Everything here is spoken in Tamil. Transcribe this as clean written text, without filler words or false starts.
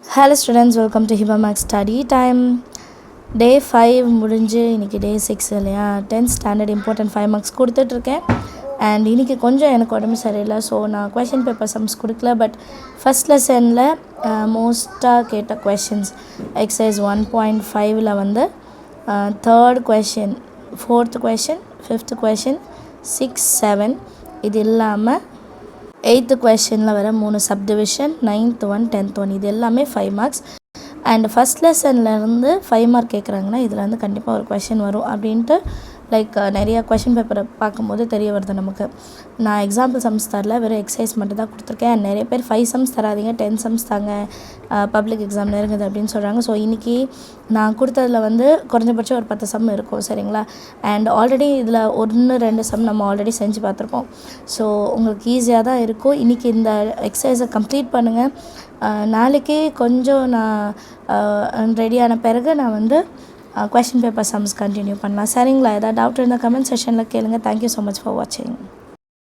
Hello students, welcome to Hiba Max Study Time. Day 5 முடிஞ்சு இன்னைக்கு day 6 இல்லையா 10th standard important 5 marks கொடுத்துட்ருக்கேன். அண்ட் இன்றைக்கி கொஞ்சம் எனக்கு உடம்பு சரியில்லை, ஸோ நான் கொஷின் பேப்பர் சம்ஸ் கொடுக்கல. பட் ஃபஸ்ட் லெசனில் மோஸ்ட்டாக கேட்ட கொஷின்ஸ் எக்ஸசைஸ் 1.5ல் வந்து third question, fourth question, fifth question, 6, 7 இது இல்லாமல் 8th கொஷனில் வர 3 சப்டிவிஷன், 9th 1, 10th 1 இது எல்லாமே 5 மார்க்ஸ். அண்ட் ஃபஸ்ட் லெசன்லேருந்து 5 மார்க் கேட்குறாங்கன்னா இதில் வந்து கண்டிப்பாக ஒரு கொஷின் வரும் அப்படின்ட்டு நிறைய கொஷின் பேப்பரை பார்க்கும்போது தெரிய வருது நமக்கு. நான் எக்ஸாம்பிள் சம்ஸ் தரல, வெறும் எக்ஸசைஸ் மட்டும் தான் கொடுத்துருக்கேன். அண்ட் நிறைய பேர் 5 சம்ஸ் தராதிங்க, 10 சம்ஸ் தாங்க, பப்ளிக் எக்ஸாம் நெருங்குது அப்படின்னு சொல்கிறாங்க. ஸோ இன்றைக்கி நான் கொடுத்ததில் வந்து குறைஞ்சபட்சம் ஒரு 10 சம் இருக்கும், சரிங்களா? அண்ட் ஆல்ரெடி இதில் 1-2 சம் நம்ம ஆல்ரெடி செஞ்சு பார்த்துருப்போம். ஸோ உங்களுக்கு ஈஸியாக தான் இருக்கும். இன்றைக்கி இந்த எக்ஸசைஸை கம்ப்ளீட் பண்ணுங்கள். நாளைக்கு கொஞ்சம் நான் ரெடியான பிறகு நான் வந்து கொஷின் பேப்பர் சம்ஸ் கண்டினியூ பண்ணலாம், சரிங்களா? ஏதாவது டவுட் இருந்தால் கமெண்ட் செஷனில் கேளுங்கள். தேங்க்யூ ஸோ மச் ஃபார் வாட்சிங்.